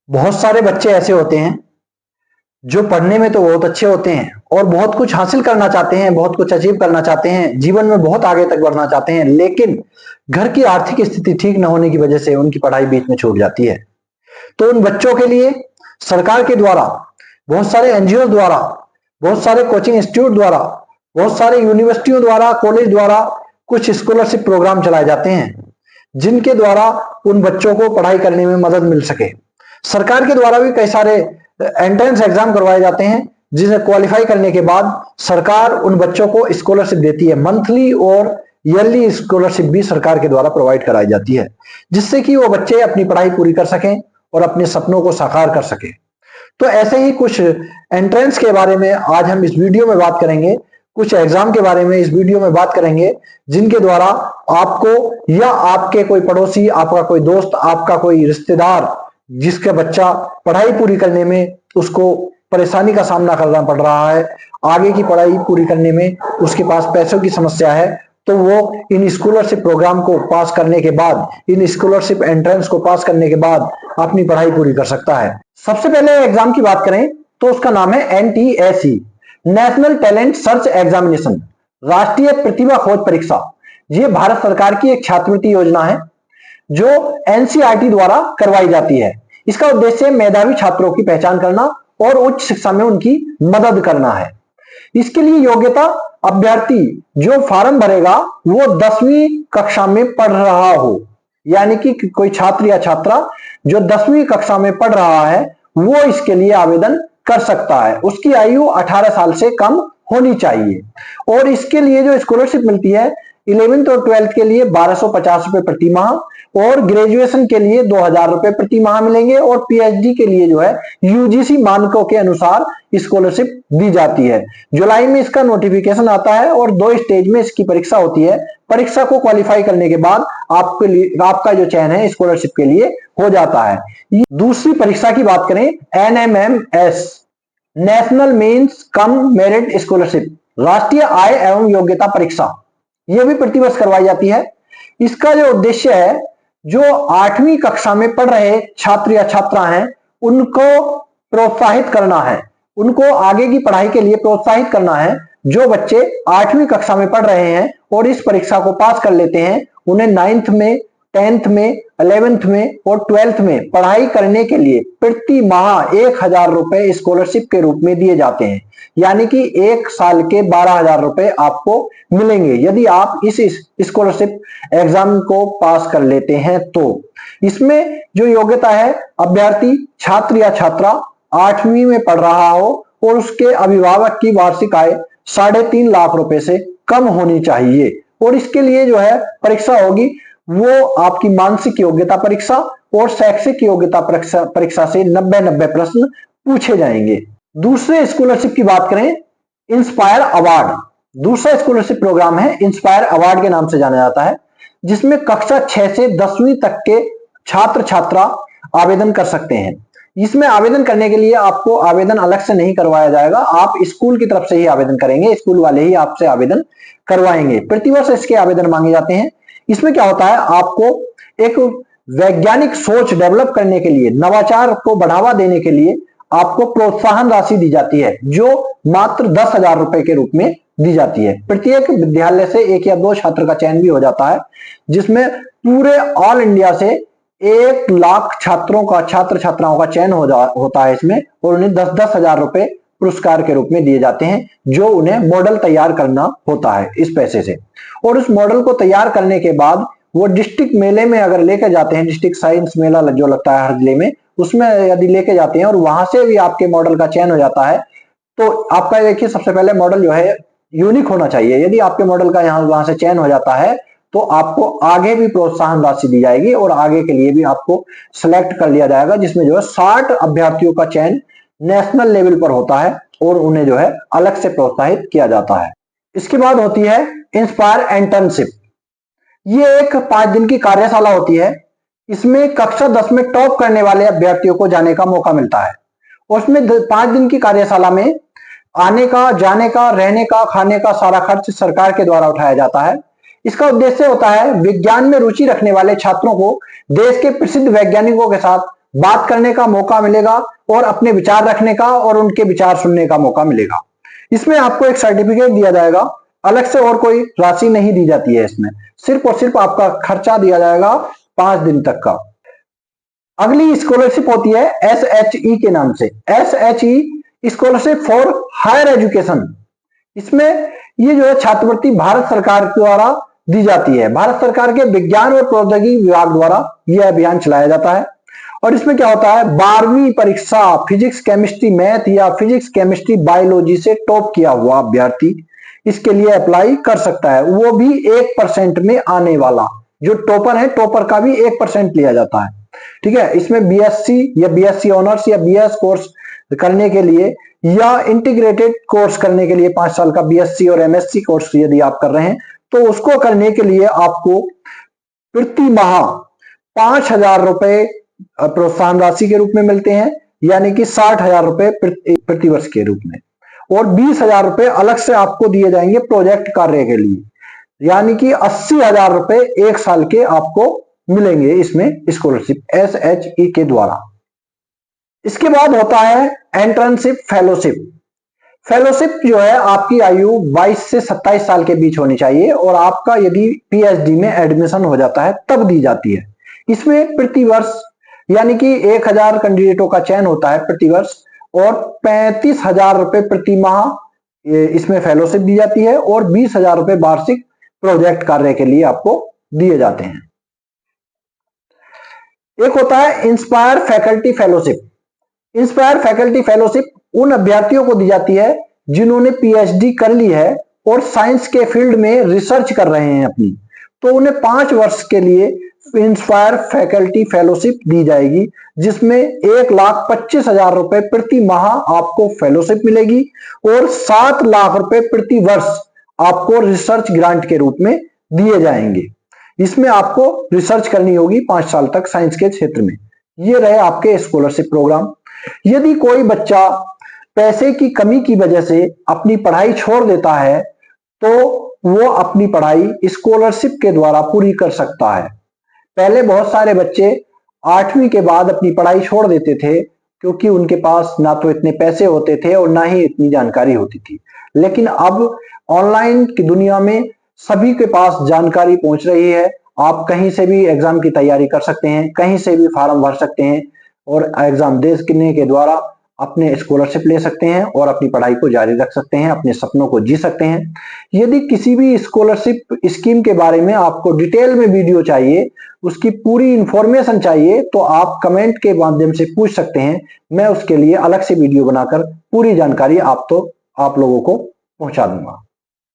बहुत सारे बच्चे ऐसे होते हैं जो पढ़ने में तो बहुत अच्छे होते हैं और बहुत कुछ हासिल करना चाहते हैं, बहुत कुछ अचीव करना चाहते हैं, जीवन में बहुत आगे तक बढ़ना चाहते हैं, लेकिन घर की आर्थिक स्थिति ठीक न होने की वजह से उनकी पढ़ाई बीच में छूट जाती है। तो उन बच्चों के लिए सरकार के द्वारा, बहुत सारे एनजीओ द्वारा, बहुत सारे कोचिंग इंस्टीट्यूट द्वारा, बहुत सारे यूनिवर्सिटियों द्वारा, कॉलेज द्वारा कुछ स्कॉलरशिप प्रोग्राम चलाए जाते हैं, जिनके द्वारा उन बच्चों को पढ़ाई करने में मदद मिल सके। सरकार के द्वारा भी कई सारे एंट्रेंस एग्जाम करवाए जाते हैं, जिसे क्वालिफाई करने के बाद सरकार उन बच्चों को स्कॉलरशिप देती है। मंथली और ईयरली स्कॉलरशिप भी सरकार के द्वारा प्रोवाइड कराई जाती है, जिससे कि वो बच्चे अपनी पढ़ाई पूरी कर सकें और अपने सपनों को साकार कर सकें। तो ऐसे ही कुछ एंट्रेंस के बारे में आज हम इस वीडियो में बात करेंगे, कुछ एग्जाम के बारे में इस वीडियो में बात करेंगे, जिनके द्वारा आपको या आपके कोई पड़ोसी, आपका कोई दोस्त, आपका कोई रिश्तेदार जिसका बच्चा पढ़ाई पूरी करने में उसको परेशानी का सामना करना पड़ रहा है, आगे की पढ़ाई पूरी करने में उसके पास पैसों की समस्या है, तो वो इन स्कॉलरशिप प्रोग्राम को पास करने के बाद, इन स्कॉलरशिप एंट्रेंस को पास करने के बाद अपनी पढ़ाई पूरी कर सकता है। सबसे पहले एग्जाम की बात करें तो उसका नाम है NTSC, national talent search examination, राष्ट्रीय प्रतिभा खोज परीक्षा। ये भारत सरकार की एक छात्रवृत्ति योजना है जो एनसीईआरटी द्वारा करवाई जाती है। इसका उद्देश्य मेधावी छात्रों की पहचान करना और उच्च शिक्षा में उनकी मदद करना है। इसके लिए योग्यता अभ्यर्थी जो फॉर्म भरेगा वो 10वीं कक्षा में पढ़ रहा हो, यानी कि कोई छात्र या छात्रा जो 10वीं कक्षा में पढ़ रहा है वो इसके लिए आवेदन कर सकता है। उसकी आयु 18 साल से कम होनी चाहिए। और इसके लिए जो स्कॉलरशिप मिलती है 11th और 12th के लिए 1250 रुपए प्रति माह, और ग्रेजुएशन के लिए 2000 रुपए प्रति माह मिलेंगे, और पीएचडी के लिए जो है यूजीसी मानकों के अनुसार स्कॉलरशिप दी जाती है। जुलाई में इसका नोटिफिकेशन आता है और 2 स्टेज में इसकी परीक्षा होती है। परीक्षा को क्वालिफाई करने के बाद आपके लिए आपका जो चयन है स्कॉलरशिप के लिए हो जाता है। दूसरी परीक्षा की बात करें, NMIMS, national means cum merit scholarship, राष्ट्रीय आय एवं योग्यता परीक्षा, यह भी प्रतिवर्ष करवाई जाती है। इसका जो उद्देश्य है, जो 8वीं कक्षा में पढ़ रहे छात्र या छात्रा हैं उनको प्रोत्साहित करना है, उनको आगे की पढ़ाई के लिए प्रोत्साहित करना है। जो बच्चे 8वीं कक्षा में पढ़ रहे हैं और इस परीक्षा को पास कर लेते हैं, उन्हें 9th में, 10th में, 11th में और 12th में पढ़ाई करने के लिए प्रति माह 1000 रुपए स्कॉलरशिप के रूप में दिए जाते हैं, यानी कि 1 साल के 12,000 रुपए आपको मिलेंगे यदि आप इस स्कॉलरशिप एग्जाम को पास कर लेते हैं। तो इसमें जो योग्यता है, अभ्यर्थी छात्र या छात्रा 8वीं में पढ़ रहा हो और उसके अभिभावक की वार्षिक आय 3.5 लाख रुपए से कम होनी चाहिए। और इसके लिए जो है परीक्षा होगी वो आपकी मानसिक योग्यता परीक्षा और शैक्षिक योग्यता परीक्षा से 90 प्रश्न पूछे जाएंगे। दूसरे स्कॉलरशिप की बात करें, इंस्पायर अवार्ड, दूसरा स्कॉलरशिप प्रोग्राम है, इंस्पायर अवार्ड के नाम से जाना जाता है, जिसमें कक्षा 6 से 10वीं तक के छात्र छात्रा आवेदन कर सकते हैं। इसमें आवेदन करने के लिए आपको आवेदन अलग से नहीं करवाया जाएगा, आप स्कूल की तरफ से ही आवेदन करेंगे, स्कूल वाले ही आपसे आवेदन करवाएंगे। प्रतिवर्ष इसके आवेदन मांगे जाते हैं। इसमें क्या होता है, आपको एक वैज्ञानिक सोच डेवलप करने के लिए, नवाचार को बढ़ावा देने के लिए आपको प्रोत्साहन राशि दी जाती है, जो मात्र 10,000 रुपए के रूप में दी जाती है। प्रत्येक विद्यालय से 1 या 2 छात्र का चयन भी हो जाता है, जिसमें पूरे ऑल इंडिया से 1 लाख छात्रों का, छात्र छात्राओं का चयन होता है इसमें, और उन्हें 10-10 हजार रुपए पुरस्कार के रूप में दिए जाते हैं, जो उन्हें मॉडल तैयार करना होता है इस पैसे से। और उस मॉडल को तैयार करने के बाद वो डिस्ट्रिक्ट मेले में अगर लेकर जाते हैं, डिस्ट्रिक्ट साइंस मेला जो लगता है हर जिले में, उसमें यदि लेके जाते हैं और वहां से भी आपके मॉडल का चयन हो जाता है, तो आपका देखिए सबसे पहले मॉडल जो है यूनिक होना चाहिए। यदि आपके मॉडल का वहां से चयन हो जाता है तो आपको आगे भी प्रोत्साहन राशि दी जाएगी और आगे के लिए भी आपको सिलेक्ट कर लिया जाएगा, जिसमें जो है 60 अभ्यर्थियों का चयन नेशनल लेवल पर होता है और उन्हें जो है अलग से प्रोत्साहित किया जाता है। इसके बाद होती है इंस्पायर इंटर्नशिप। ये एक 5 दिन की कार्यशाला होती है। इसमें कक्षा 10 में टॉप करने वाले अभ्यर्थियों को जाने का मौका मिलता है। उसमें 5 दिन की कार्यशाला में आने का, जाने का, रहने का, खाने का सारा खर्च सरकार के द्वारा उठाया जाता है। इसका उद्देश्य होता है विज्ञान में रुचि रखने वाले छात्रों को देश के प्रसिद्ध वैज्ञानिकों के साथ बात करने का मौका मिलेगा और अपने विचार रखने का और उनके विचार सुनने का मौका मिलेगा। इसमें आपको एक सर्टिफिकेट दिया जाएगा, अलग से और कोई राशि नहीं दी जाती है। इसमें सिर्फ और सिर्फ आपका खर्चा दिया जाएगा 5 दिन तक का। अगली स्कॉलरशिप होती है SHE के नाम से, SHE scholarship for higher education. इसमें ये जो है छात्रवृत्ति भारत सरकार द्वारा दी जाती है। भारत सरकार के विज्ञान और प्रौद्योगिकी विभाग द्वारा यह अभियान चलाया जाता है। और इसमें क्या होता है, 12वीं परीक्षा फिजिक्स केमिस्ट्री मैथ या फिजिक्स केमिस्ट्री बायोलॉजी से टॉप किया हुआ अभ्यर्थी इसके लिए अप्लाई कर सकता है, वो भी 1% में आने वाला। जो टॉपर है, टॉपर का भी 1% लिया जाता है। ठीक है, इसमें BSc या BSc ऑनर्स या BS कोर्स करने के लिए या इंटीग्रेटेड कोर्स करने के लिए 5 साल का BSc और MSc कोर्स यदि आप कर रहे हैं तो उसको करने के लिए आपको प्रति माह 5,000 रुपए प्रोत्साहन राशि के रूप में मिलते हैं, यानी कि 60,000 रुपए प्रति वर्ष के रूप में, और 20,000 रुपए अलग से आपको दिए जाएंगे प्रोजेक्ट कार्य के लिए, यानी कि 80,000 रुपए 1 साल के आपको मिलेंगे इसमें स्कॉलरशिप SHE के द्वारा। इसके बाद होता है एंट्रेंशिप फेलोशिप। फेलोशिप जो है आपकी आयु 22 से 27 साल के बीच होनी चाहिए और आपका यदि PhD में एडमिशन हो जाता है तब दी जाती है। इसमें प्रति वर्ष यानी कि 1,000 कैंडिडेटों का चयन होता है प्रति वर्ष और 35,000 रुपए प्रति माह इसमें फेलोशिप दी जाती है और 20,000 रुपए वार्षिक प्रोजेक्ट कार्य के लिए आपको दिए जाते हैं। एक होता है inspire faculty fellowship. Inspire faculty fellowship उन अभ्यर्थियों को दी जाती है जिन्होंने PhD कर ली है और साइंस के फील्ड में रिसर्च कर रहे हैं अपनी, तो उन्हें 5 वर्ष के लिए इंस्पायर फैकल्टी फेलोशिप दी जाएगी, जिसमें 1,25,000 रुपए प्रति माह आपको फेलोशिप मिलेगी और 7 लाख रुपए प्रति वर्ष आपको रिसर्च ग्रांट के रूप में दिए जाएंगे। इसमें आपको रिसर्च करनी होगी 5 साल तक साइंस के क्षेत्र में। ये रहे आपके स्कॉलरशिप प्रोग्राम। यदि कोई बच्चा पैसे की कमी की वजह से अपनी पढ़ाई छोड़ देता है तो वो अपनी पढ़ाई स्कॉलरशिप के द्वारा पूरी कर सकता है। पहले बहुत सारे बच्चे 8वीं के बाद अपनी पढ़ाई छोड़ देते थे क्योंकि उनके पास ना तो इतने पैसे होते थे और ना ही इतनी जानकारी होती थी, लेकिन अब ऑनलाइन की दुनिया में सभी के पास जानकारी पहुंच रही है। आप कहीं से भी एग्जाम की तैयारी कर सकते हैं, कहीं से भी फॉर्म भर सकते हैं और एग्जाम देने के द्वारा अपने स्कॉलरशिप ले सकते हैं और अपनी पढ़ाई को जारी रख सकते हैं, अपने सपनों को जी सकते हैं। यदि किसी भी स्कॉलरशिप स्कीम के बारे में आपको डिटेल में वीडियो चाहिए, उसकी पूरी इंफॉर्मेशन चाहिए, तो आप कमेंट के माध्यम से पूछ सकते हैं। मैं उसके लिए अलग से वीडियो बनाकर पूरी जानकारी आप लोगों को पहुंचा दूंगा।